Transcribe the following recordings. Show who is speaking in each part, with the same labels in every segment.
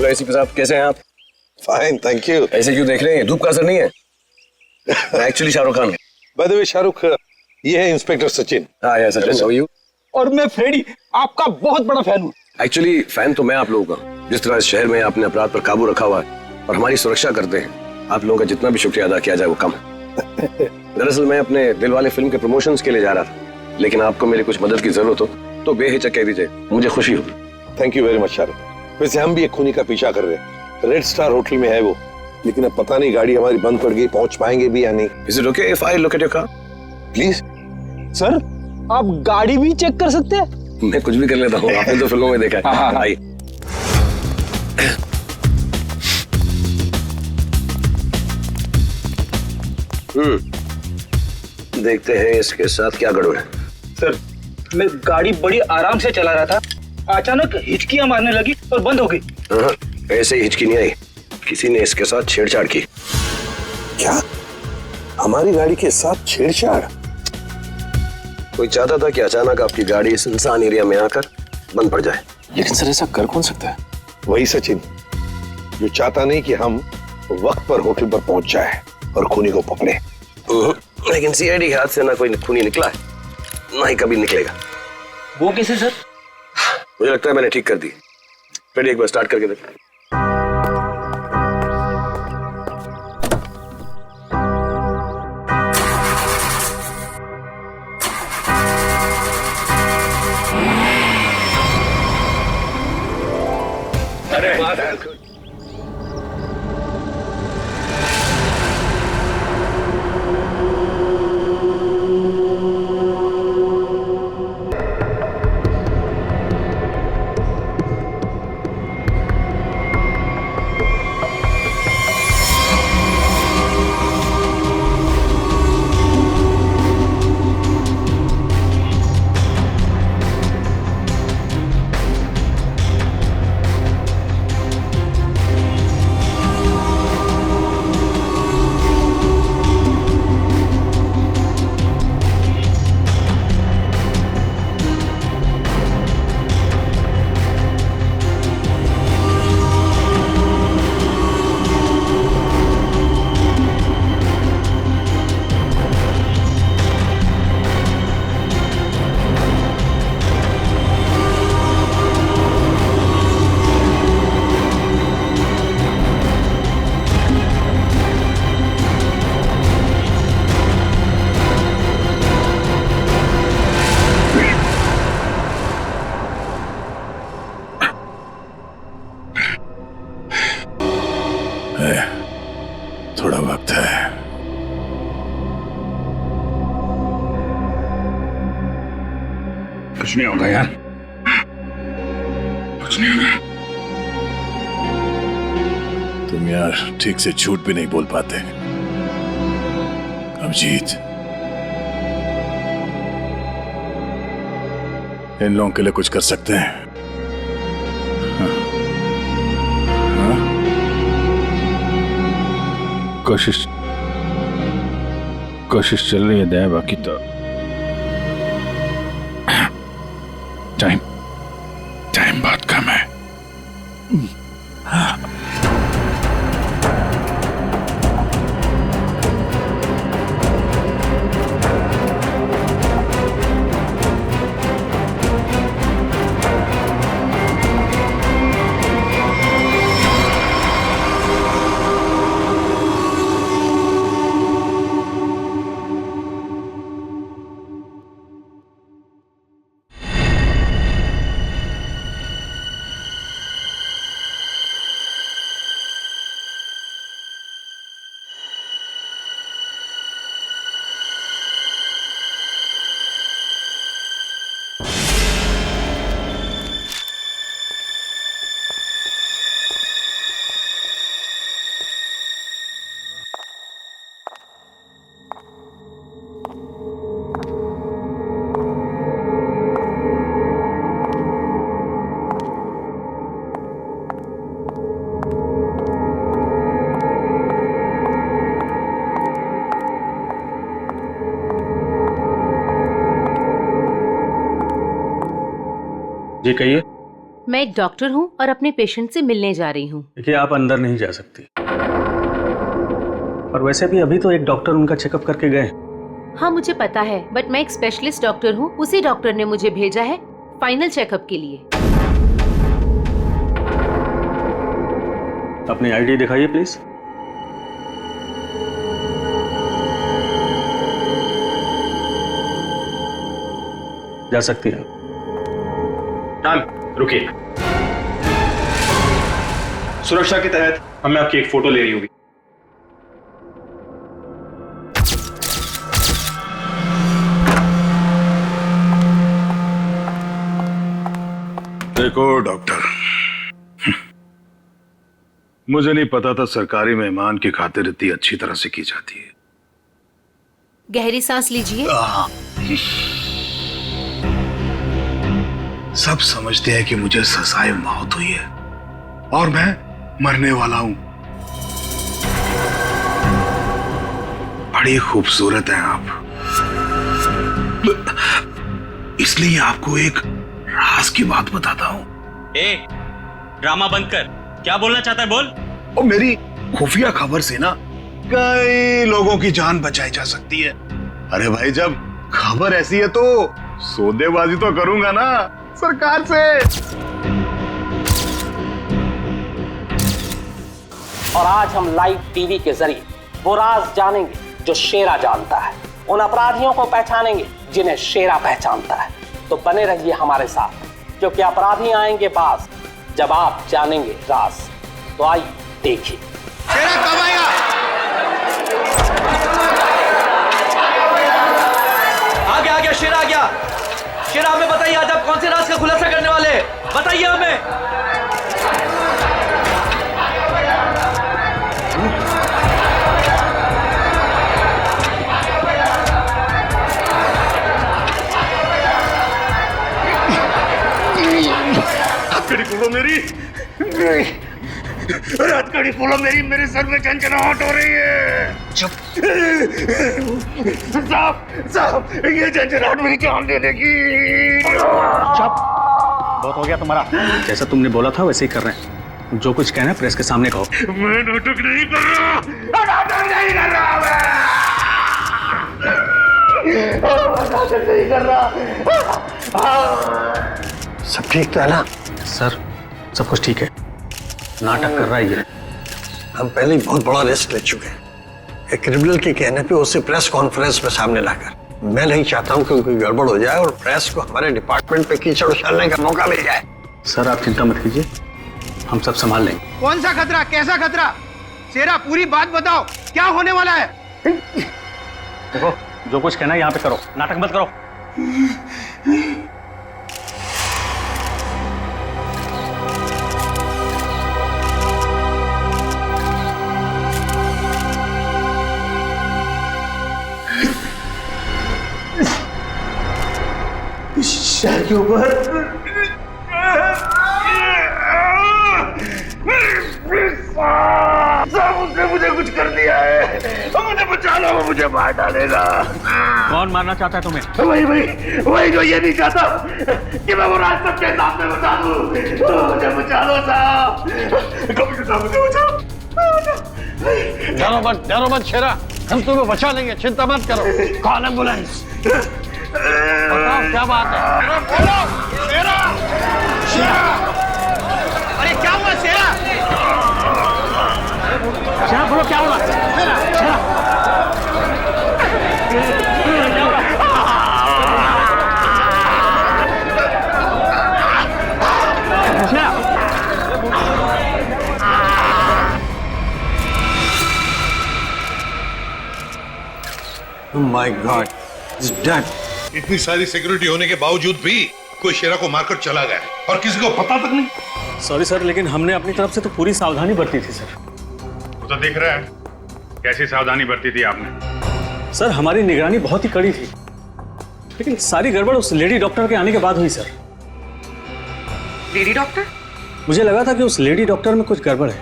Speaker 1: ACP साहब, कैसे हैं आप?
Speaker 2: Fine, thank you.
Speaker 1: ऐसे क्यों देख रहे हैं? धूप का असर नहीं है? मैं एक्चुअली शाहरुख खान हूँ।
Speaker 2: बाय द वे शाहरुख, ये है इंस्पेक्टर सचिन।
Speaker 1: हाँ यार सचिन, हाउ आर यू?
Speaker 3: और मैं फ्रेडी, आपका बहुत बड़ा फैन हूँ।
Speaker 1: एक्चुअली फैन तो मैं आप लोगों का, जिस तरह इस शहर में आपने अपराध पर काबू रखा हुआ है और हमारी सुरक्षा करते हैं, आप लोगों का जितना भी शुक्रिया अदा किया जाए वो कम है। दरअसल मैं अपने दिलवाले फिल्म के प्रमोशंस के लिए जा रहा था, लेकिन आपको मेरी कुछ मदद की जरूरत हो तो बेहिचक कह दीजिए, मुझे खुशी होगी।
Speaker 2: Thank you very much Shahrukh. वैसे हम भी एक खूनी का पीछा कर रहे हैं, रेड स्टार होटल में है वो, लेकिन अब पता नहीं गाड़ी हमारी बंद पड़ गई, पहुंच पाएंगे भी या नहीं।
Speaker 1: Is it okay if I look at your car?
Speaker 2: Please.
Speaker 3: Sir, आप गाड़ी भी चेक कर सकते हैं?
Speaker 1: मैं कुछ भी कर लेता हूँ, आपने तो फिल्मों में देखा है।
Speaker 3: हाँ।
Speaker 1: आइए। देखते हैं इसके साथ क्या गड़बड़ है।
Speaker 3: सर, मैं गाड़ी बड़ी आराम से चला रहा था, अचानक हिचकियां मारने लगी और बंद हो गई।
Speaker 1: हाँ, ऐसे ही हिचकी नहीं आई, किसी ने इसके साथ छेड़छाड़ की।
Speaker 2: क्या? हमारी गाड़ी के साथ छेड़छाड़?
Speaker 1: कोई चाहता था कि अचानक आपकी गाड़ी इस इंसान एरिया में आकर बंद पड़ जाए।
Speaker 4: लेकिन सर ऐसा कर कौन सकता है?
Speaker 2: वही सचिन, जो चाहता नहीं कि हम वक्त पर होटल पर पहुंच जाए और खूनी को पकड़े।
Speaker 1: लेकिन सीआईडी के हाथ से ना कोई खूनी निकला है, ना ही कभी निकलेगा।
Speaker 3: वो कैसे सर?
Speaker 1: मुझे लगता है मैंने ठीक कर दी। फिर एक बार स्टार्ट करके देख।
Speaker 2: अरे
Speaker 4: थोड़ा वक्त है।
Speaker 5: कुछ नहीं होगा यार, कुछ नहीं होगा।
Speaker 4: तुम यार ठीक से झूठ भी नहीं बोल पाते। अभिजीत, इन लोगों के लिए कुछ कर सकते हैं? हाँ?
Speaker 5: कोशिश चल रही है दया, बाकी तो टाइम बहुत कम है।
Speaker 3: जी कहिए।
Speaker 6: मैं एक डॉक्टर हूँ और अपने पेशेंट से मिलने जा रही हूँ।
Speaker 7: देखिए, आप अंदर नहीं जा सकती, और वैसे भी अभी तो एक डॉक्टर उनका चेकअप करके गए।
Speaker 6: हाँ मुझे पता है, बट मैं एक स्पेशलिस्ट डॉक्टर हूँ। उसी डॉक्टर ने मुझे भेजा है फाइनल चेकअप के लिए।
Speaker 7: अपनी आईडी दिखाइए प्लीज। जा सकती है।
Speaker 8: मैम रुकिए, सुरक्षा के तहत हमें आपकी एक फोटो लेनी होगी।
Speaker 4: देखो डॉक्टर, मुझे नहीं पता था सरकारी मेहमान की खातिर इतनी अच्छी तरह से की जाती है।
Speaker 6: गहरी सांस लीजिए।
Speaker 4: सब समझते हैं कि मुझे सजाए मौत हुई है और मैं मरने वाला हूं। बड़ी खूबसूरत हैं आप, इसलिए आपको एक राज की बात बताता हूं।
Speaker 8: ड्रामा बंद कर, क्या बोलना चाहता है बोल।
Speaker 4: और मेरी खुफिया खबर से ना कई लोगों की जान बचाई जा सकती है। अरे भाई, जब खबर ऐसी है तो सौदेबाजी तो करूंगा ना सरकार से।
Speaker 9: और आज हम लाइव टीवी के जरिए वो राज जानेंगे जो शेरा जानता है, उन अपराधियों को पहचानेंगे जिन्हें शेरा पहचानता है। तो बने रहिए हमारे साथ, क्योंकि अपराधी आएंगे बाज जब आप जानेंगे राज। तो आइए देखिए।
Speaker 3: शेरा कब आएगा? आ गया शेरा आ गया। शेरा हमें बताइए, आज आप कौन से राज का खुलासा करने वाले हैं? बताइए हमें।
Speaker 4: हथकड़ी खोलो मेरी, मेरे सर में झंझनाहट हो रही है। चुप। साहब, ये झंझनाहट मेरी जान दे देगी।
Speaker 7: चुप, बहुत हो गया तुम्हारा। जैसा तुमने बोला था वैसे ही कर रहे हैं। जो कुछ कहना है प्रेस के सामने कहो।
Speaker 4: मैं नाटक नहीं कर रहा, नाटक नहीं कर रहा, नाटक नहीं कर रहा।
Speaker 10: सब ठीक तो है ना?
Speaker 7: सर सब कुछ ठीक है, नाटक कर रहा है ये।
Speaker 10: हम पहले ही बहुत बड़ा रिस्क ले चुके हैं। एक क्रिमिनल के कहने पे उसे प्रेस कॉन्फ्रेंस में सामने लाकर, मैं नहीं चाहता हूं कि कोई गड़बड़ हो जाए और प्रेस को हमारे डिपार्टमेंट पे कीचड़ उछालने का मौका मिल जाए।
Speaker 7: सर आप चिंता मत कीजिए, हम सब संभाल लेंगे।
Speaker 3: कौन सा खतरा, कैसा खतरा? शेरा पूरी बात बताओ, क्या होने वाला है?
Speaker 7: देखो, जो कुछ कहना है यहाँ पे करो, नाटक मत करो।
Speaker 4: शहर के ऊपर उसने मुझे कुछ कर दिया है, मुझे बचा लो, वो मुझे मार डालेगा।
Speaker 7: कौन मारना चाहता है तुम्हें?
Speaker 4: वही जो ये नहीं चाहता कि मैं वो राज सबके सामने बता दूं। मुझे बचा लो साहब, मुझे बचाओ।
Speaker 10: डरो मत शेरा, हम तुम्हें बचा लेंगे, चिंता मत करो। Call ambulance. बताओ क्या बात है?
Speaker 3: बोलो शेरा। अरे क्या हुआ शेरा?
Speaker 7: शेरा बोलो क्या हुआ? शेरा
Speaker 10: Oh my God, it's dead.
Speaker 2: इतनी सारी सिक्योरिटी होने के बावजूद भी कोई शेरा को मारकर चला गया और किसी को पता तक नहीं।
Speaker 7: सॉरी सर, लेकिन हमने अपनी तरफ से तो पूरी सावधानी बरती थी सर।
Speaker 5: वो तो दिख रहा है, कैसी सावधानी बरती थी आपने।
Speaker 7: सर हमारी निगरानी बहुत ही कड़ी थी, लेकिन सारी गड़बड़ उस लेडी डॉक्टर के आने के बाद हुई सर।
Speaker 11: Lady doctor?
Speaker 7: मुझे लगा था कि उस लेडी डॉक्टर में कुछ गड़बड़ है,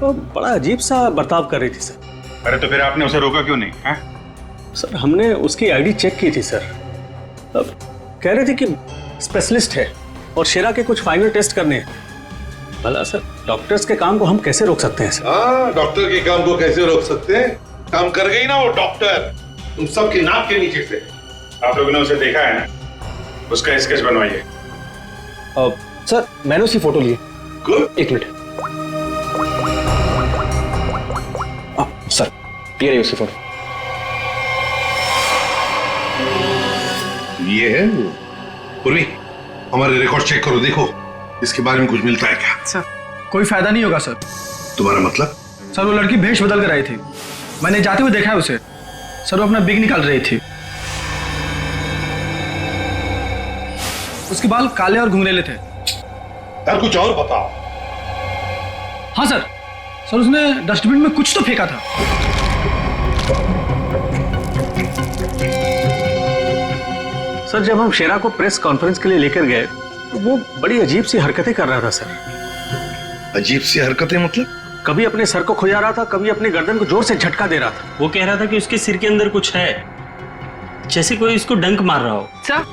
Speaker 7: तो बड़ा अजीब सा बर्ताव कर रही थी सर।
Speaker 5: अरे तो फिर आपने उसे रोका क्यों नहीं है?
Speaker 7: सर हमने उसकी आईडी चेक की थी सर, अब कह रहे थे कि स्पेशलिस्ट है, और शेरा के कुछ फाइनल टेस्ट करने हैं। भला सर, डॉक्टर्स के काम को हम कैसे रोक सकते हैं सर?
Speaker 2: हाँ, डॉक्टर के काम को कैसे रोक सकते हैं? काम कर गई ना वो डॉक्टर, तुम सबकी नाक के नीचे से।
Speaker 5: आप लोगों ने उसे देखा है ना, उसका स्केच बनवाइए।
Speaker 7: सर मैंने उसकी फोटो ली है।
Speaker 2: गुड।
Speaker 7: एक मिनट। सर ये रही उसकी फोटो।
Speaker 2: ये है वो। पूर्वी, हमारे रिकॉर्ड चेक करो, देखो इसके बारे में कुछ मिलता है क्या?
Speaker 7: सर कोई फायदा नहीं होगा सर।
Speaker 2: तुम्हारा मतलब?
Speaker 7: सर वो लड़की भेष बदल कर आई थी, मैंने जाते हुए देखा है उसे। सर वो अपना बिग निकाल रही थी। उसके बाल काले और घुंघरेले थे।
Speaker 2: यार कुछ और बताओ।
Speaker 7: हाँ सर, सर उसने डस्टबिन में कुछ तो फेंका था। सर जब हम शेरा को प्रेस कॉन्फ्रेंस के लिए लेकर गए तो वो बड़ी अजीब सी हरकतें कर रहा था सर।
Speaker 2: अजीब सी हरकतें मतलब?
Speaker 7: कभी अपने सर को खुजा रहा था, कभी अपने गर्दन को जोर से झटका दे रहा था।
Speaker 8: वो कह रहा था कि उसके सिर के अंदर कुछ है, जैसे कोई उसको डंक मार रहा हो।
Speaker 11: सर,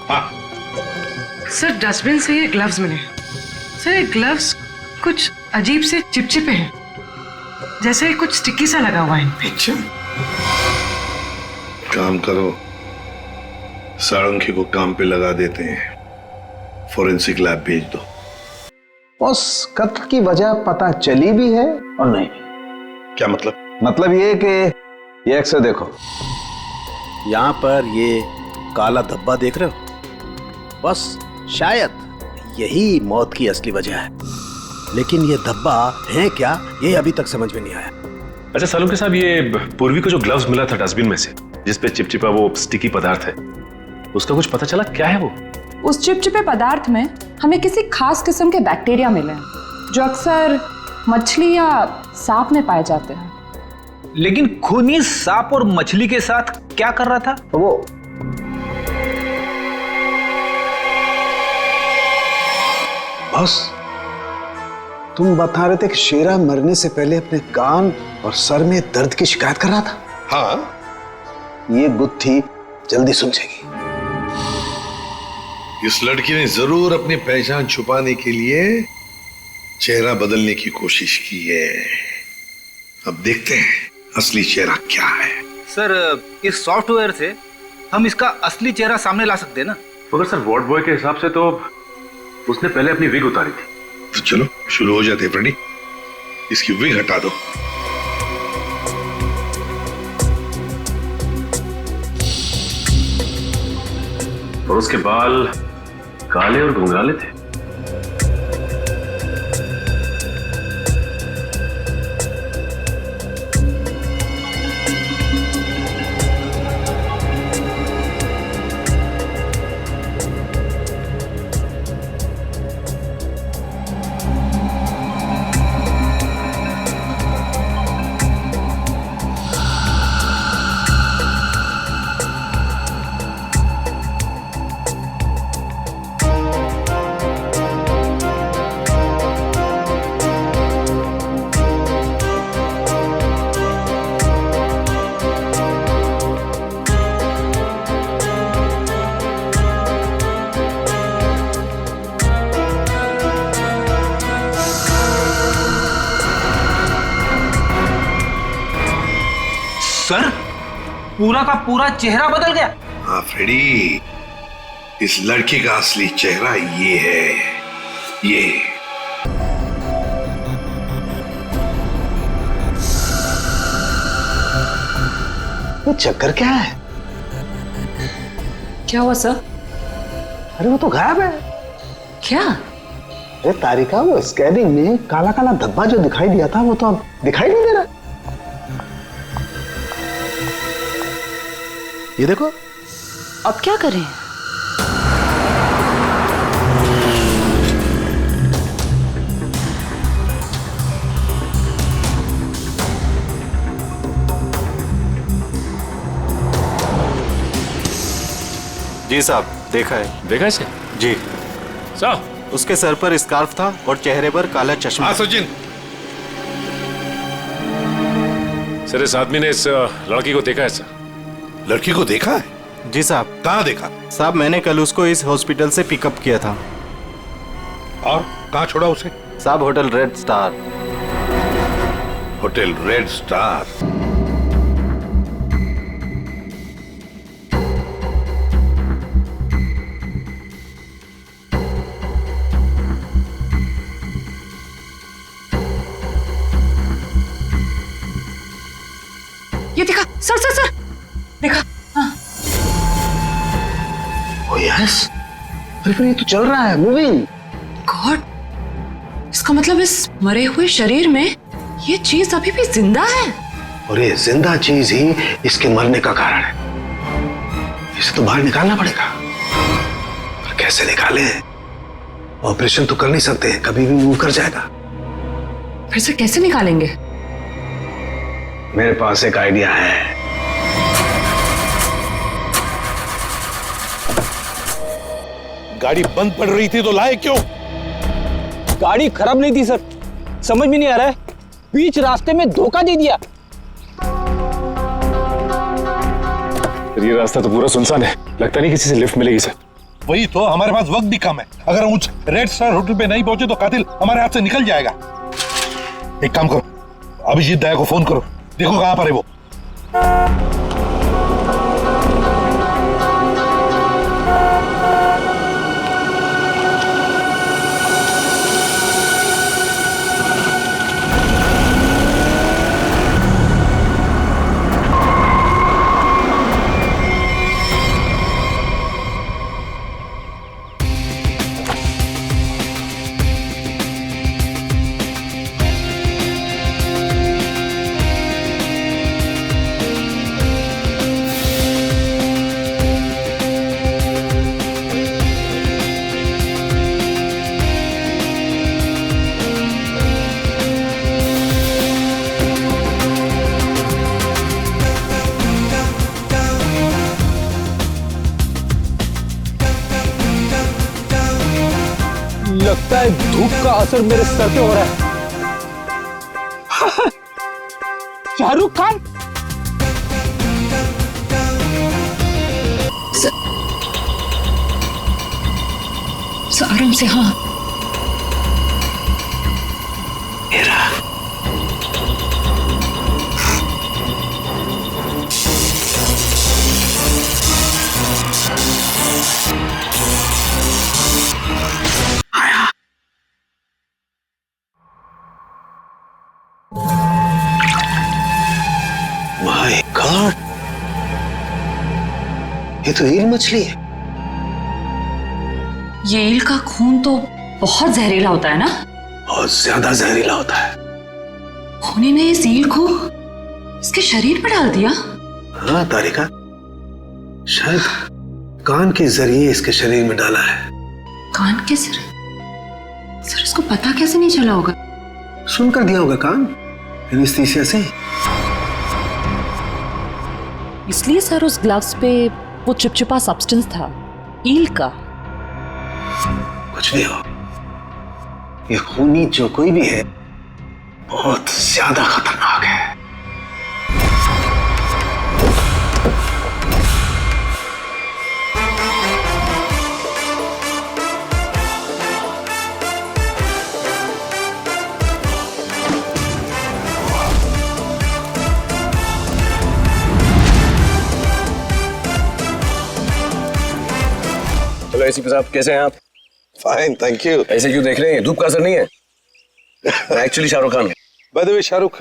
Speaker 2: हाँ
Speaker 11: सर डस्टबिन से ये ग्लव्स मिले। सर ये ग्लव्स कुछ अजीब से चिपचिपे हैं, जैसे कुछ स्टिकी सा लगा हुआ है इन पे।
Speaker 2: अच्छा, काम करो, सारंगी को काम पे लगा देते हैं, फोरेंसिक लैब भेज दो।
Speaker 12: बॉस, कत्ल की वजह पता चली भी है और नहीं भी।
Speaker 2: क्या मतलब?
Speaker 12: मतलब ये कि ये एक्सरे देखो, यहां पर ये काला धब्बा देख रहे हो? बस शायद यही मौत की असली वजह है, लेकिन ये धब्बा है क्या, ये अभी तक समझ में नहीं आया।
Speaker 13: अच्छा सालुंके साहब, ये पूर्वी को जो ग्लव्स मिला था डस्टबिन में से, जिसपे चिपचिपा वो स्टिकी पदार्थ है, उसका कुछ पता चला क्या है वो?
Speaker 14: उस चिपचिपे पदार्थ में हमें किसी खास किस्म के बैक्टीरिया मिले हैं, जो अक्सर मछली या सांप में पाए जाते हैं।
Speaker 15: लेकिन खूनी सांप और मछली के साथ क्या कर रहा था वो?
Speaker 12: बॉस, तुम बता रहे थे कि शेरा मरने से पहले अपने कान और सर में दर्द की शिकायत कर रहा था।
Speaker 2: हाँ,
Speaker 12: ये गुत्थी जल्दी सुलझेगी।
Speaker 2: इस लड़की ने जरूर अपनी पहचान छुपाने के लिए चेहरा बदलने की कोशिश की है। अब देखते हैं असली चेहरा क्या है।
Speaker 15: सर इस सॉफ्टवेयर से हम इसका असली चेहरा सामने ला सकते हैं ना?
Speaker 13: मगर सर वार्ड बॉय के हिसाब से तो उसने पहले अपनी विग उतारी थी।
Speaker 2: तो चलो शुरू हो जाते हैं फ्रेंडी, इसकी विग हटा दो।
Speaker 13: और उसके बाल काले और घुंघराले थे।
Speaker 15: सर पूरा का पूरा चेहरा बदल गया।
Speaker 2: हाँ फ्रेडी, इस लड़की का असली चेहरा ये है, ये।
Speaker 12: ये चक्कर क्या है?
Speaker 14: क्या हुआ सर?
Speaker 12: अरे वो तो गायब है।
Speaker 14: क्या?
Speaker 12: अरे तारिका, वो स्कैनिंग में काला काला धब्बा जो दिखाई दिया था वो तो अब दिखाई नहीं दे रहा। ये देखो।
Speaker 6: अब क्या करें?
Speaker 16: जी साहब, देखा है।
Speaker 13: देखा इसे?
Speaker 16: जी
Speaker 13: साहब,
Speaker 16: उसके सर पर स्कार्फ था और चेहरे पर काला चश्मा।
Speaker 2: हाँ सचिन।
Speaker 13: सर इस आदमी ने इस लड़की को देखा है सर।
Speaker 2: लड़की को देखा है?
Speaker 16: जी साहब।
Speaker 2: कहाँ देखा?
Speaker 16: साहब मैंने कल उसको इस हॉस्पिटल से पिकअप किया था।
Speaker 2: और कहाँ छोड़ा उसे?
Speaker 16: साहब hotel red star.
Speaker 2: Hotel red star.
Speaker 11: ये देखा सर सर सर, देखा? हाँ।
Speaker 10: ओ यस, अरे ये तो चल रहा है, मूविंग।
Speaker 11: गॉड, इसका मतलब इस मरे हुए शरीर में ये चीज अभी भी जिंदा है।
Speaker 10: और ये जिंदा चीज ही इसके मरने का कारण है। इसे तो बाहर निकालना पड़ेगा। पर कैसे निकाले? ऑपरेशन तो कर नहीं सकते, कभी भी मूव कर जाएगा।
Speaker 11: फिर से कैसे निकालेंगे?
Speaker 10: मेरे पास एक आइडिया है।
Speaker 2: गाड़ी बंद पड़ रही थी तो लाए क्यों?
Speaker 15: गाड़ी खराब नहीं थी सर, समझ में नहीं आ रहा है, बीच रास्ते में धोखा दे दिया।
Speaker 13: ये रास्ता तो पूरा सुनसान है, लगता नहीं किसी से लिफ्ट मिलेगी सर।
Speaker 2: वही तो, हमारे पास वक्त भी कम है। अगर हम उस रेड स्टार होटल पे नहीं पहुंचे तो कातिल हमारे हाथ से निकल जाएगा। एक काम करो, अभिजीत दया को फोन करो, देखो कहां पर है वो।
Speaker 15: लगता है धूप का असर मेरे सर पे हो रहा है। शाहरुख खान।
Speaker 11: आराम से। हाँ,
Speaker 10: माय गॉड, ये तो ईल मछली है।
Speaker 14: ये ईल का खून तो बहुत जहरीला होता है ना?
Speaker 10: बहुत ज्यादा जहरीला होता है।
Speaker 14: खूनी ने इस ईल को इसके शरीर पर डाल दिया।
Speaker 10: हाँ तारिका, शायद कान के जरिए इसके शरीर में डाला है।
Speaker 14: कान के सर इसको पता कैसे नहीं चला होगा?
Speaker 10: सुनकर दिया होगा कान, एनेस्थीसिया से।
Speaker 14: इसलिए सर उस ग्लव्स पे वो चिपचिपा सब्सटेंस था, ईल का।
Speaker 10: कुछ भी हो, ये खूनी जो कोई भी है बहुत ज्यादा खतरनाक है।
Speaker 1: चलो एसीपी साहब, कैसे हैं आप?
Speaker 2: Fine, thank you.
Speaker 1: ऐसे क्यों देख रहे हैं? धूप का असर नहीं है? मैं actually Shahrukh Khan.
Speaker 2: By the way Shahrukh,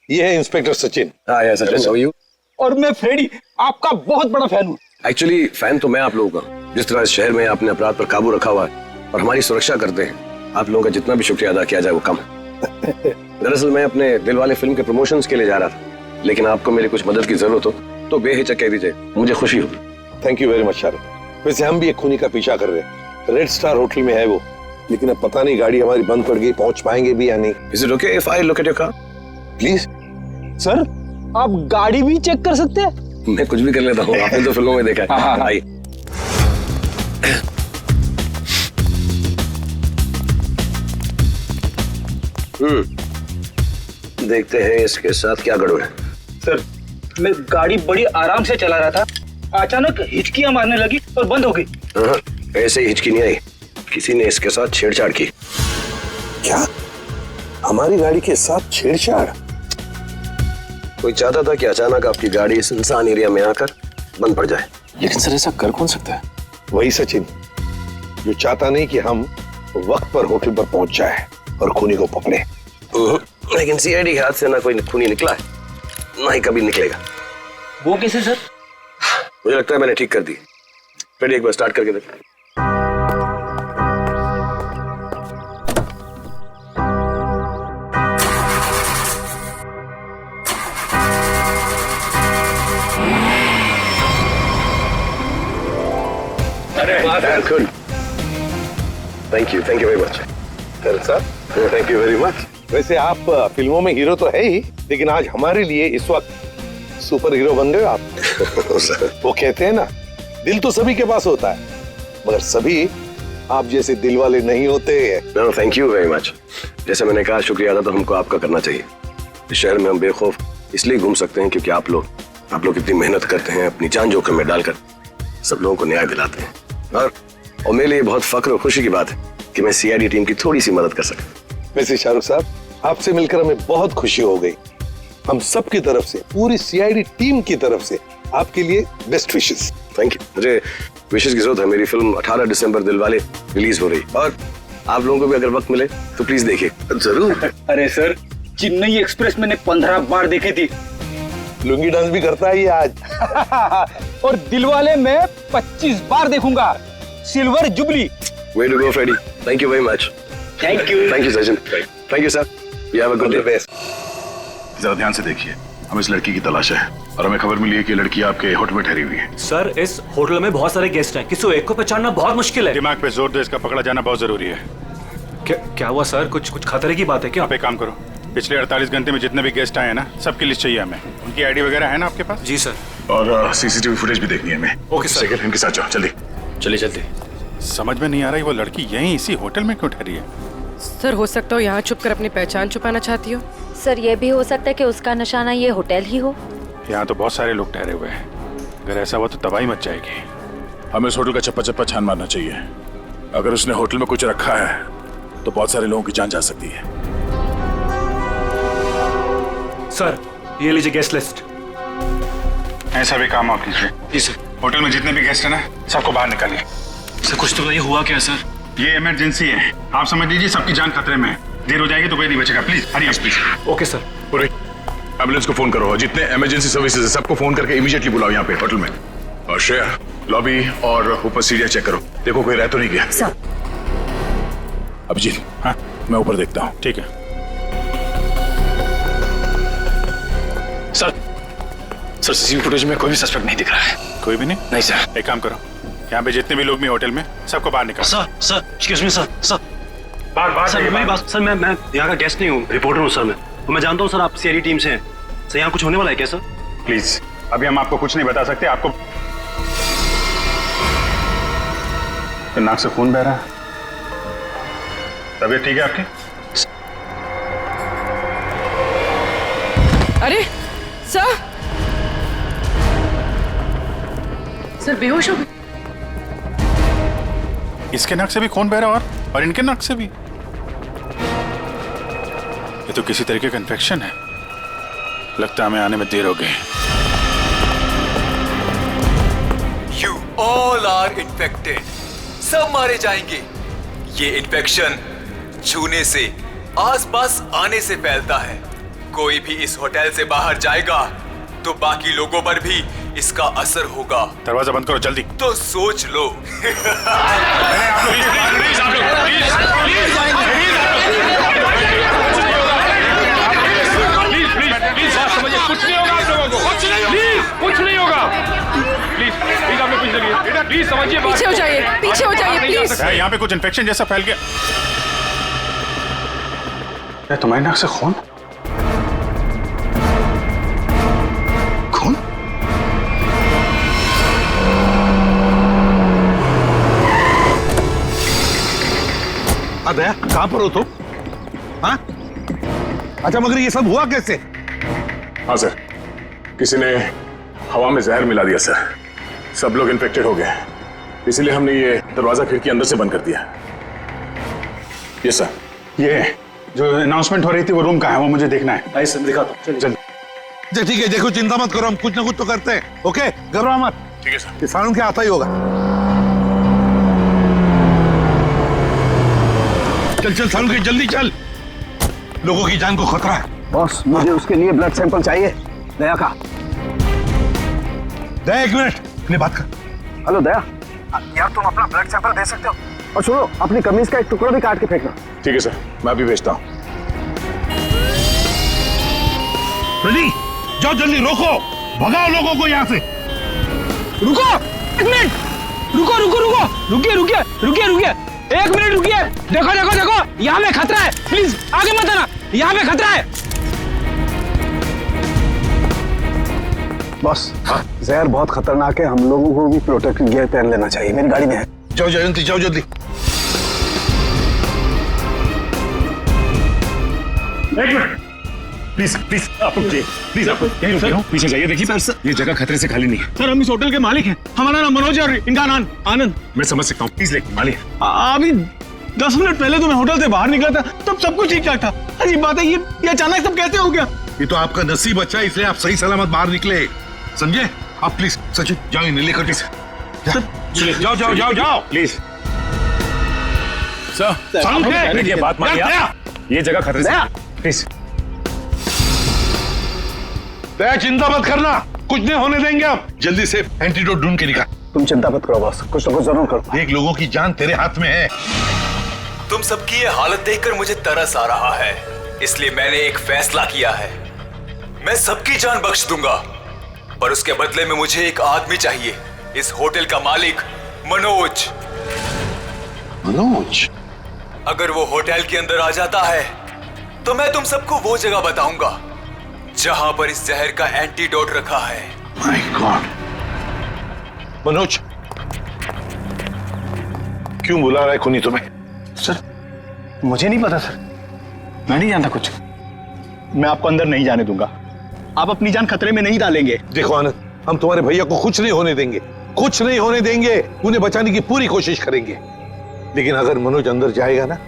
Speaker 2: ये है इंस्पेक्टर सचिन।
Speaker 1: हाँ यार सचिन, हाउ आर यू?
Speaker 15: और मैं फ्रेडी, आपका बहुत बड़ा फैन हूँ।
Speaker 1: एक्चुअली फैन तो मैं आप लोगों का। जिस तरह इस शहर में आपने अपराध पर काबू रखा हुआ है और हमारी सुरक्षा करते हैं, आप लोगों का जितना भी शुक्रिया अदा किया जाए वो कम है। दरअसल मैं अपने दिलवाले फिल्म के प्रमोशंस के लिए जा रहा था, लेकिन आपको मेरी कुछ मदद की जरूरत हो तो बेहिचक कह दीजिए, मुझे खुशी हो।
Speaker 2: Thank you very much Shahrukh. वैसे हम भी एक खूनी का पीछा कर रहे हैं, रेड स्टार होटल में है वो, लेकिन अब पता नहीं गाड़ी हमारी बंद पड़ गई, पहुंच पाएंगे भी या नहीं।
Speaker 1: Is it okay if I look at your car?
Speaker 2: Please.
Speaker 15: Sir, आप गाड़ी भी चेक कर सकते हैं?
Speaker 1: मैं कुछ भी कर लेता हूँ, आपने तो फिल्मों में देखा है। आइए। देखते हैं इसके साथ क्या गड़बड़ है।
Speaker 15: सर, मैं गाड़ी बड़ी आराम से चला रहा था, अचानक हिचकियां मारने लगी और बंद हो गई।
Speaker 1: ऐसे ही हिचकी नहीं आई, किसी ने इसके साथ छेड़छाड़ की।
Speaker 2: हमारी गाड़ी के साथ छेड़छाड़?
Speaker 1: कोई चाहता था कि अचानक आपकी गाड़ी इस सुनसान एरिया में आकर बंद पड़ जाए।
Speaker 13: लेकिन सर ऐसा कर कौन सकता है?
Speaker 2: वही सचिन जो चाहता नहीं कि हम वक्त पर होटल पर पहुंच जाए और खूनी को पकड़े।
Speaker 1: लेकिन सीआईडी के हाथ से ना कोई खूनी निकला है, ना ही कभी निकलेगा।
Speaker 15: वो कैसे सर?
Speaker 1: मुझे लगता है मैंने ठीक कर दी। फिर एक बार स्टार्ट करके देख। Good, thank you very much.
Speaker 2: Sir thank you very much. वैसे आप फिल्मों में हीरो तो है ही, लेकिन आज हमारे लिए इस वक्त सुपर हीरो बन गए आप। वो कहते हैं ना, दिल तो सभी के पास होता है, मगर सभी आप जैसे दिल वाले नहीं होते।
Speaker 1: No thank you very much. जैसे मैंने कहा, शुक्रिया अदा तो हमको आपका करना चाहिए। इस शहर में हम बेखौफ इसलिए घूम सकते हैं क्योंकि आप लोग इतनी मेहनत करते हैं, अपनी जान जोखिम में डालकर सब लोगों को न्याय दिलाते हैं। और मेरे लिए बहुत फख्र और खुशी की बात है कि मैं सीआईडी टीम की थोड़ी सी मदद कर सका।
Speaker 2: वैसे शाहरुख साहब, आपसे मिलकर हमें बहुत खुशी हो गई। हम सब की तरफ से, पूरी सीआईडी टीम की तरफ से आपके लिए बेस्ट विशेस।
Speaker 1: Thank you. मुझे विशेस की जरूरत है। मेरी फिल्म 18 दिसंबर दिलवाले रिलीज हो रही, और आप लोगों को भी अगर वक्त मिले तो प्लीज देखिए। जरूर।
Speaker 15: अरे सर, चेन्नई एक्सप्रेस मैंने 15 बार देखी थी।
Speaker 2: लुंगी डांस भी करता है ये आज।
Speaker 15: और दिलवाले में 25 बार देखूंगा। Silver jubilee.
Speaker 1: Way to go, Freddy. Thank you very much.
Speaker 15: Thank you.
Speaker 1: Thank you, Sachin. Thank you, sir. You have a good day.
Speaker 4: जरा ध्यान से देखिए, हम इस लड़की की तलाश है और हमें खबर मिली है कि लड़की आपके होटल में ठहरी हुई है।
Speaker 3: सर, इस होटल में बहुत सारे गेस्ट हैं, किसी एक को पहचानना बहुत मुश्किल है।
Speaker 5: दिमाग पे जोर दो, इसका पकड़ा जाना बहुत जरूरी है।
Speaker 3: क्या हुआ सर? कुछ खतरे की बात है क्या?
Speaker 5: आप एक काम करो, पिछले 48 घंटे में जितने भी गेस्ट आए हैं ना, सबकी लिस्ट चाहिए हमें। उनकी आईडी वगैरह है ना आपके पास?
Speaker 3: जी सर।
Speaker 4: और सीसीटीवी फुटेज भी देखनी है हमें।
Speaker 3: Okay sir.
Speaker 4: सेकंड इनके साथ जाओ, जल्दी।
Speaker 3: चलिए चलते।
Speaker 5: समझ में नहीं आ रहा है वो लड़की यहीं इसी होटल में क्यों ठहरी है?
Speaker 11: सर, हो सकता हो यहाँ छुप कर अपनी पहचान छुपाना चाहती हो।
Speaker 17: सर, ये भी हो सकता है कि उसका निशाना ये होटल ही हो।
Speaker 5: यहाँ तो बहुत सारे लोग ठहरे हुए हैं, अगर ऐसा हुआ तो तबाही मच जाएगी।
Speaker 4: हमें इस होटल का चप्पा चप्पा छान मारना चाहिए। अगर उसने होटल में कुछ रखा है तो बहुत सारे लोगों की जान जा सकती है।
Speaker 3: सर, ये लीजिए गेस्ट लिस्ट।
Speaker 5: ऐसा भी काम आप कीजिए।
Speaker 3: जी सर।
Speaker 5: होटल में जितने भी गेस्ट हैं ना, सबको बाहर निकालिए।
Speaker 3: सर, कुछ तो बताइए, हुआ क्या सर?
Speaker 5: ये इमरजेंसी है, आप समझ लीजिए सबकी जान खतरे में है। देर हो जाएगी तो कोई नहीं बचेगा। Please Hari please.
Speaker 3: Okay sir.
Speaker 4: पूरे एम्बुलेंस को फोन करो और जितने इमरजेंसी सर्विसेज है सबको फोन करके इमीडिएटली बुलाओ यहाँ पे होटल में। और श्रेया, लॉबी और ऊपर सीढ़ियाँ चेक करो, देखो कोई रह तो नहीं गया।
Speaker 17: सर।
Speaker 4: अभिजीत, हाँ मैं ऊपर देखता हूँ।
Speaker 5: ठीक है
Speaker 3: सर। सर, सीसीटीवी फुटेज में कोई भी सस्पेक्ट नहीं दिख रहा है।
Speaker 5: कोई भी नहीं?
Speaker 3: नहीं सर।
Speaker 5: एक काम करो, यहाँ पे जितने भी लोग भी होटल में, सबको बाहर निकालो।
Speaker 8: Sir excuse me sir.
Speaker 5: बाहर
Speaker 8: सर मेरी बात। सर मैं यहाँ का गेस्ट नहीं हूँ, रिपोर्टर हूँ सर। मैं जानता हूँ सर आप सीआईडी टीम से हैं। सर यहाँ कुछ होने वाला है क्या सर?
Speaker 5: प्लीज, अभी हम आपको कुछ नहीं बता सकते। आपको तो नाक से खून बह रहा है। तबीयत ठीक है आपकी?
Speaker 11: अरे सर, सर बेहोश हो गए।
Speaker 5: इसके नाक से भी खून बह रहा है और इनके नाक से भी। ये तो किसी तरीके का इन्फेक्शन है। लगता है हमें आने में देर हो गई।
Speaker 18: You all are infected. सब मारे जाएंगे। ये इन्फेक्शन छूने से, आसपास आने से फैलता है। कोई भी इस होटल से बाहर जाएगा तो बाकी लोगों पर भी इसका असर होगा।
Speaker 5: दरवाजा बंद करो जल्दी।
Speaker 18: तो सोच लो।
Speaker 5: कुछ नहीं होगा आप लोगों को। कुछ नहीं होगा। प्लीज आप लोग पीछे चलिए। बेटा प्लीज समझिए।
Speaker 11: पीछे हो जाइए, पीछे हो जाइए प्लीज।
Speaker 5: यहाँ पे कुछ इन्फेक्शन जैसा फैल गया। तुम्हारे नाक से खून?
Speaker 2: दया, कहां पर हो तुम? हाँ? अच्छा, मगर ये सब हुआ कैसे?
Speaker 4: हाँ सर, किसी ने हवा में जहर मिला दिया सर। सब लोग इन्फेक्टेड हो गए, इसीलिए हमने ये दरवाजा खिड़की अंदर से बंद कर दिया। ये सर, जो अनाउंसमेंट हो रही थी वो रूम कहाँ है, वो मुझे देखना है।
Speaker 7: आइए सर, दिखाता हूँ। चलिए
Speaker 2: अच्छा ठीक है, देखो चिंता मत करो, हम कुछ ना कुछ तो करते हैं। ओके, घबराओ मत।
Speaker 13: ठीक है सर।
Speaker 2: किसानों के आता ही होगा। चल चल सालू के, जल्दी चल, लोगों की जान को खतरा है।
Speaker 12: बॉस, मुझे उसके लिए ब्लड सैंपल चाहिए, दया का।
Speaker 2: दया, एक मिनट, अपनी बात कर।
Speaker 12: हेलो दया, यार तुम अपना ब्लड सैंपल दे सकते हो? और सुनो, अपनी कमीज का एक टुकड़ा भी काट के फेंकना।
Speaker 13: ठीक है सर, मैं अभी भेजता हूँ।
Speaker 2: रेडी, जाओ जल्दी, रोको, भगाओ लोगों को यहाँ से।
Speaker 15: रुको, एक मिनट, रुको रुको रुको, रुकिए रुकिए रुकिए रुकिए, एक मिनट रुकिए। देखो देखो देखो, यहाँ पे खतरा है, प्लीज आगे मत आना, यहाँ पे खतरा है।
Speaker 12: बॉस, जहर बहुत खतरनाक है, हम लोगों को भी प्रोटेक्टिव गियर पहन लेना चाहिए। मेरी गाड़ी में है।
Speaker 2: जाओ जयंती, जाओ जल्दी।
Speaker 4: एक मिनट, प्लीज प्लीज आप रुकिए, प्लीज आप यहीं रुकिए, पीछे जाइए। देखिए सर, ये जगह खतरे से खाली नहीं है।
Speaker 7: सर, हम इस होटल के मालिक हैं, हमारा नाम मनोज है और इनका नाम आनंद।
Speaker 4: मैं समझ सकता हूँ, प्लीज लेकिन मालिक।
Speaker 7: अभी 10 मिनट पहले तो मैं होटल से बाहर निकला था, तब सब कुछ ठीक ठाक था। अजीब बात है, ये अचानक सब कैसे हो गया?
Speaker 2: ये तो आपका नसीब अच्छा है, इसलिए आप सही सलामत बाहर निकले, समझे? आप प्लीज सचिन जाओ, इन्हें लेकर के जाओ जाओ जाओ जाओ
Speaker 13: प्लीज सर, ये बात मानिए, ये जगह खतरे से, प्लीज।
Speaker 2: दया, चिंता मत करना, कुछ नहीं होने देंगे हम। जल्दी से एंटीडोट ढूंढ के निकाल।
Speaker 12: तुम चिंता मत करो बॉस, कुछ ना कुछ जरूर करो।
Speaker 2: देख, लोगों की जान तेरे हाथ में है।
Speaker 18: तुम सबकी ये हालत देखकर मुझे तरस आ रहा है, इसलिए मैंने एक फैसला किया है। मैं सबकी जान बख्श दूंगा, पर उसके बदले में मुझे एक आदमी चाहिए, इस होटल का मालिक मनोज।
Speaker 2: मनोज?
Speaker 18: अगर वो होटल के अंदर आ जाता है तो मैं तुम सबको वो जगह बताऊंगा जहां पर इस जहर का एंटीडोट रखा है।
Speaker 2: My God. मनोज, क्यों बुला रहा है खूनी तुम्हें?
Speaker 7: सर, मुझे नहीं पता सर, मैं नहीं जानता कुछ। मैं आपको अंदर नहीं जाने दूंगा, आप अपनी जान खतरे में नहीं डालेंगे।
Speaker 2: देखो आनंद, हम तुम्हारे भैया को कुछ नहीं होने देंगे, कुछ नहीं होने देंगे। उन्हें बचाने की पूरी कोशिश करेंगे, लेकिन अगर मनोज अंदर जाएगा ना,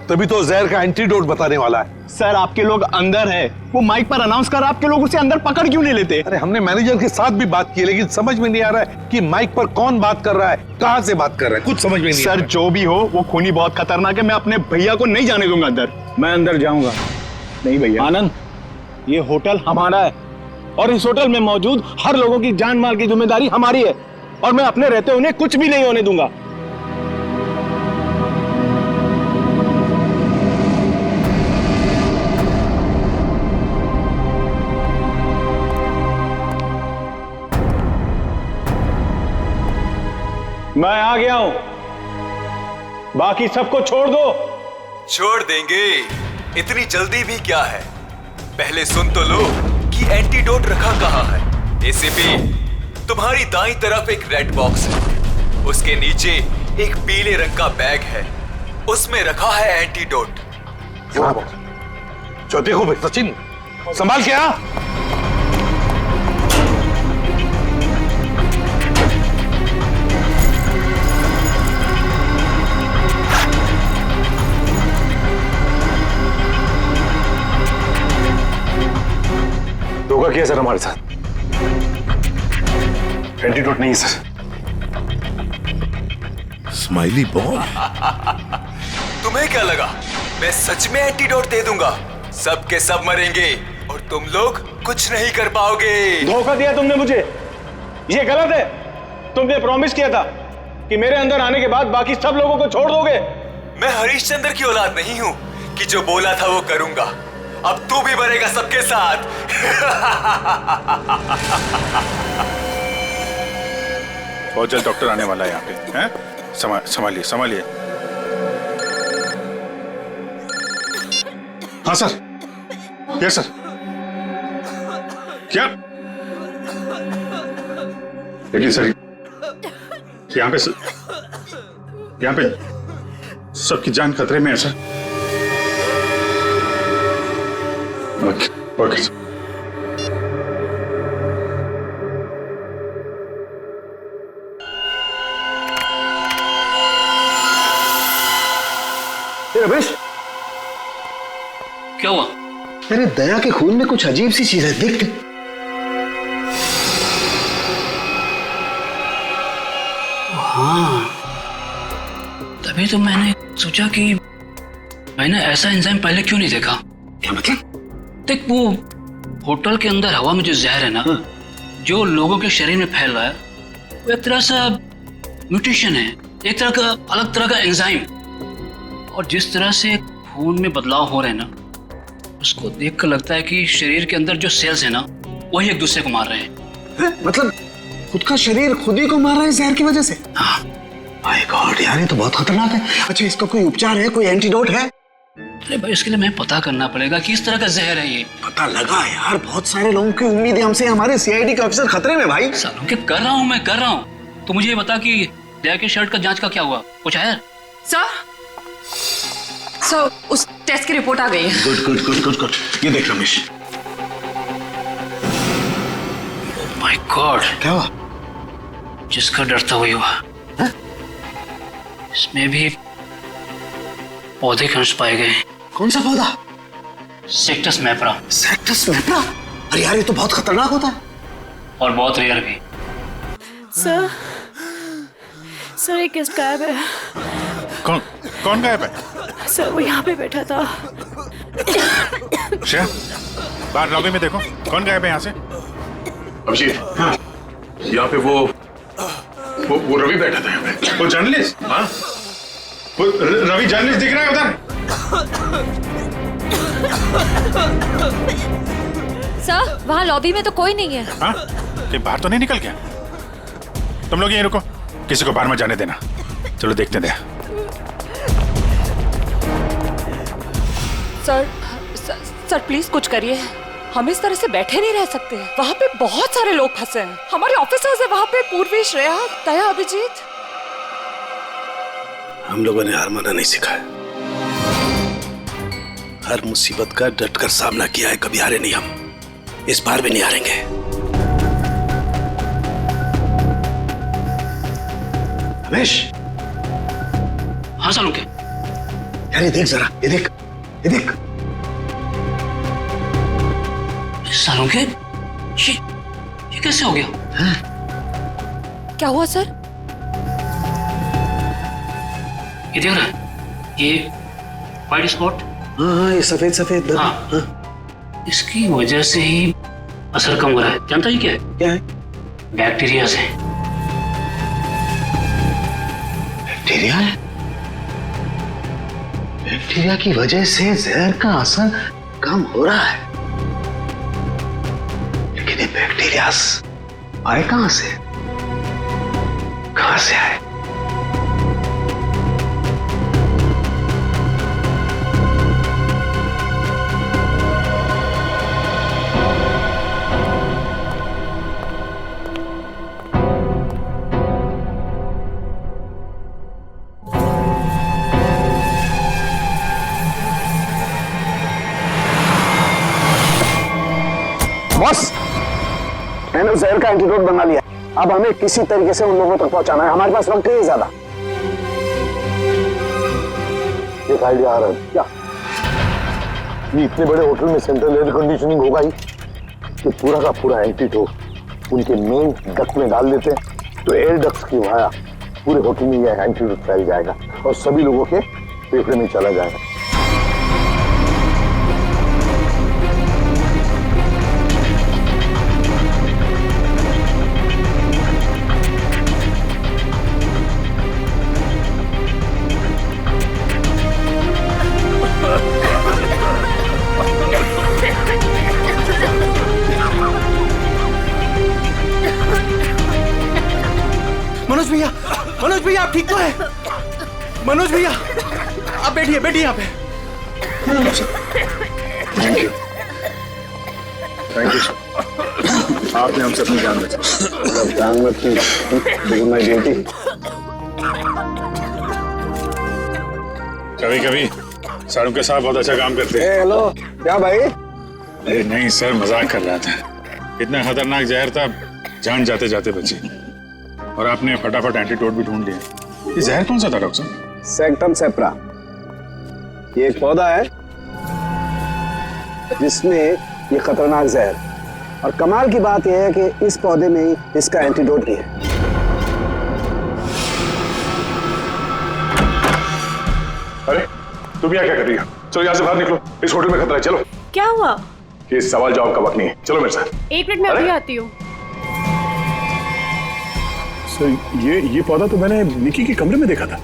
Speaker 2: तभी तो जहर का एंटीडोट बताने वाला है।
Speaker 7: सर, आपके लोग अंदर है, वो माइक पर अनाउंस कर, आपके लोग उसे अंदर पकड़ क्यों नहीं लेते?
Speaker 2: अरे हमने मैनेजर के साथ भी बात की, लेकिन समझ में नहीं आ रहा है कि माइक पर कौन बात कर रहा है, कहां से बात कर रहा है, कुछ समझ में नहीं
Speaker 7: सर, जो भी हो, वो खूनी बहुत खतरनाक है, मैं अपने भैया को नहीं जाने दूंगा अंदर। मैं अंदर जाऊंगा नहीं भैया। आनंद, ये होटल हमारा है और इस होटल में मौजूद हर लोगों की जान माल की जिम्मेदारी हमारी है, और मैं अपने रहते उन्हें कुछ भी नहीं होने दूंगा। मैं आ गया हूं, बाकी सबको छोड़ दो।
Speaker 18: छोड़ देंगे, इतनी जल्दी भी क्या है? पहले सुन तो लो कि एंटीडोट रखा कहाँ है। एसीपी, तुम्हारी दाईं तरफ एक रेड बॉक्स है, उसके नीचे एक पीले रंग का बैग है, उसमें रखा है एंटीडोट।
Speaker 2: जो देखो भाई सचिन, संभाल के आ।
Speaker 13: धोखा किया सर हमारे साथ, एंटीडोट नहीं है सर।
Speaker 2: स्माइली बॉय,
Speaker 18: तुम्हें क्या लगा मैं सच में एंटीडोट दे दूंगा? सब के सब मरेंगे और तुम लोग कुछ नहीं कर पाओगे।
Speaker 7: धोखा दिया तुमने मुझे, ये गलत है। तुमने प्रॉमिस किया था कि मेरे अंदर आने के बाद बाकी सब लोगों को छोड़ दोगे।
Speaker 18: मैं हरिश्चंद्र की औलाद नहीं हूं कि जो बोला था वो करूंगा। अब तू भी मरेगा सबके साथ।
Speaker 4: बहुत जल्द डॉक्टर आने वाला है यहाँ पे, हैं? संभालिए संभालिए। हाँ सर, यस सर। क्या? देखिए सर, यहाँ पे सबकी जान खतरे में है sir. Okay okay sir.
Speaker 12: Ramesh,
Speaker 15: क्या हुआ?
Speaker 12: अरे दया के खून में कुछ अजीब सी चीज है, देख।
Speaker 15: हाँ, तभी तो मैंने सोचा कि मैंने ऐसा एंजाइम पहले क्यों नहीं देखा।
Speaker 12: क्या मतलब?
Speaker 15: देख, वो होटल के अंदर हवा में जो जहर है ना, जो लोगों के शरीर में फैल रहा है, वो एक तरह से म्यूटेशन है, एक तरह का अलग तरह का एंजाइम। और जिस तरह से खून में बदलाव हो रहे हैं ना, उसको देखकर लगता है कि शरीर के अंदर जो सेल्स है ना, वही एक दूसरे को मार रहे हैं।
Speaker 12: मतलब खुद का शरीर खुद ही को मार रहा है जहर की वजह से?
Speaker 15: हाँ।
Speaker 12: माय गॉड यार, ये तो बहुत खतरनाक है। अच्छा, इसका कोई उपचार है, कोई एंटीडोट है?
Speaker 15: अरे भाई, इसके लिए मैं पता करना पड़ेगा कि इस तरह का जहर है ये।
Speaker 12: पता लगा यार, बहुत सारे लोगों की उम्मीद है हमसे, हमारे सीआईडी के ऑफिसर खतरे में भाई।
Speaker 15: सालों के कर रहा हूँ मैं। तो मुझे ये बता कि दया के शर्ट का जांच का क्या हुआ, कुछ है?
Speaker 14: सर, उस टेस्ट की रिपोर्ट आ गई है।
Speaker 12: Good good good good good. ये देख रमेश।
Speaker 15: माय गॉड,
Speaker 12: क्या हुआ?
Speaker 15: जिसका डर था वही हुआ। इसमें भी पौधे के अंश पाए गए।
Speaker 12: कौन सा पौधा?
Speaker 15: सेक्टस मैप्रा।
Speaker 12: सेक्टस मैप्रा? अरे यार, ये तो बहुत खतरनाक होता है
Speaker 15: और बहुत रेयर भी।
Speaker 19: सर एक गेस्ट गायब है।
Speaker 4: कौन गायब है?
Speaker 19: सर वो यहाँ पे बैठा था।
Speaker 4: श्रेया, बाहर लॉबी में देखो, कौन गायब है यहाँ से?
Speaker 13: अभिजीत, हाँ, यहाँ पे वो रवि बैठा था यहाँ पे।
Speaker 4: वो जर्नलिस्ट? हाँ, वो रवि जर्नलिस्ट दिख रहा है उधर?
Speaker 17: सर, वहाँ लॉबी में तो कोई नहीं है।
Speaker 4: हाँ, ये बाहर तो नहीं निकल गया? तुम लोग यहीं रुको, किसी को बाहर मत जाने देना। चलो देखते हैं।
Speaker 14: सर प्लीज कुछ करिए, हम इस तरह से बैठे नहीं रह सकते। वहाँ पे बहुत सारे लोग फंसे हैं, हमारे ऑफिसर्स हैं वहाँ पे, पूर्वी, श्रेया, दया, अभिजीत।
Speaker 12: हम लोगों ने हार माना नहीं सिखाया, हर मुसीबत का डटकर सामना किया है, कभी हारे नहीं हम, इस बार भी नहीं हारेंगे। रमेश।
Speaker 15: हाँ सालों के।
Speaker 12: यार ये देख जरा, ये देख, ये देख।
Speaker 15: सालों के, ये कैसे हो गया?
Speaker 14: क्या हुआ सर?
Speaker 15: ये देख रहा है, ये वाइट स्पॉट।
Speaker 12: हाँ, ये सफेद सफेद।
Speaker 15: हाँ, इसकी वजह से ही असर कम हो रहा है। जानता ही क्या है?
Speaker 12: क्या है?
Speaker 15: बैक्टीरिया से।
Speaker 12: बैक्टीरिया है? बैक्टीरिया की वजह से जहर का असर कम हो रहा है, लेकिन ये बैक्टीरिया आए कहां से? कहां से आए? बॉस, मैंने उस जहर का एंटीडोट बना लिया। अब हमें किसी तरीके से उन लोगों तक पहुंचाना है, हमारे पास वक्त नहीं है ज्यादा। एक आइडिया आ रहा है। क्या? ये इतने बड़े होटल में सेंट्रल एयर कंडीशनिंग होगा ही कि पूरा का पूरा एंटीडोट उनके मेन डक्ट में डाल देते हैं, तो एयर डक्ट की वाया पूरे होटल में यह एंटीडोट फैल जाएगा और सभी लोगों के फेफड़े में चला जाएगा।
Speaker 3: मनोज भैया आप ठीक तो है? मनोज भैया आप बैठिए यहाँ पे।
Speaker 4: थैंक यू सर, आपने हमसे अपनी जान बचाई।
Speaker 12: जान मत की माय ड्यूटी।
Speaker 4: कभी कभी सारू के साथ बहुत अच्छा काम करते हैं।
Speaker 12: हेलो, क्या भाई?
Speaker 4: अरे नहीं सर, मजाक कर रहा था। इतना खतरनाक जहर था, जान जाते जाते बची, और आपने फटाफट एंटीडोट भी ढूंढ लिया। ये जहर कौन सा था डॉक्टर साहब?
Speaker 12: सेक्टम सेप्रा। ये एक पौधा है जिसमें ये खतरनाक जहर। और कमाल की बात यह है कि इस पौधे में ही इसका एंटीडोट भी है।
Speaker 13: अरे तुम यहाँ क्या कर रही हो? चलो यहाँ से बाहर निकलो, इस होटल में खतरा है। चलो।
Speaker 19: क्या हुआ?
Speaker 13: ये सवाल जवाब का वक्त नहीं है, चलो मेरे साथ।
Speaker 19: 1 मिनट में अभी आती हूँ।
Speaker 4: सर ये पौधा तो मैंने निकी के कमरे में देखा था।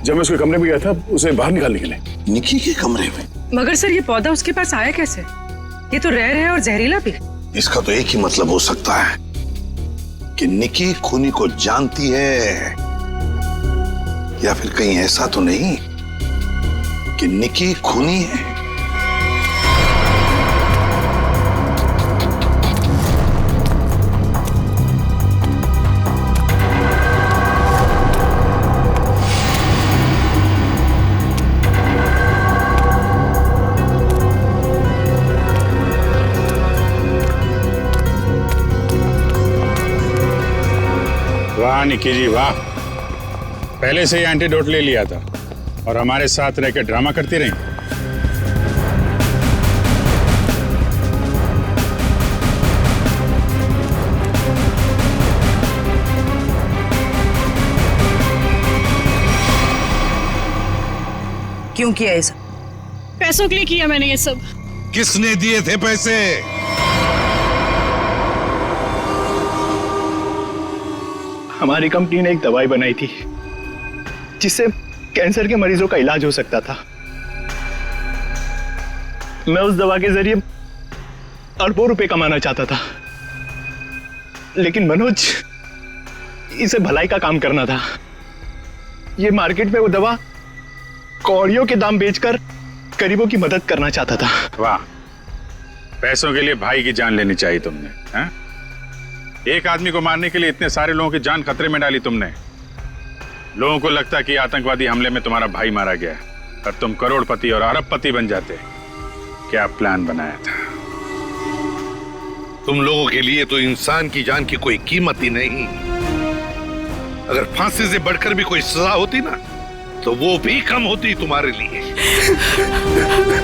Speaker 4: जब मैं उसके कमरे में गया था उसे बाहर निकालने के लिए।
Speaker 20: निकी के कमरे में?
Speaker 11: मगर सर ये पौधा उसके पास आया कैसे? ये तो रेयर है और जहरीला भी।
Speaker 20: इसका तो एक ही मतलब हो सकता है कि निकी खूनी को जानती है, या फिर कहीं ऐसा तो नहीं कि निकी खूनी है।
Speaker 4: वाह निकी जी वाह, पहले से ही एंटीडोट ले लिया था और हमारे साथ रहकर ड्रामा करती रही।
Speaker 11: क्यों किया ये सब?
Speaker 19: पैसों के लिए किया मैंने ये सब।
Speaker 20: किसने दिए थे पैसे?
Speaker 7: हमारी कंपनी ने एक दवाई बनाई थी जिससे कैंसर के मरीजों का इलाज हो सकता था। मैं उस दवा के जरिए अरबों रुपए कमाना चाहता था, लेकिन मनोज इसे भलाई का काम करना था। ये मार्केट में वो दवा कौड़ियों के दाम बेचकर गरीबों की मदद करना चाहता था।
Speaker 4: वाह, पैसों के लिए भाई की जान लेनी चाहिए तुमने, हैं? एक आदमी को मारने के लिए इतने सारे लोगों की जान खतरे में डाली तुमने। लोगों को लगता कि आतंकवादी हमले में तुम्हारा भाई मारा गया और तुम करोड़पति और अरबपति बन जाते। क्या प्लान बनाया था?
Speaker 2: तुम लोगों के लिए तो इंसान की जान की कोई कीमत ही नहीं। अगर फांसी से बढ़कर भी कोई सजा होती ना, तो वो भी कम होती तुम्हारे लिए।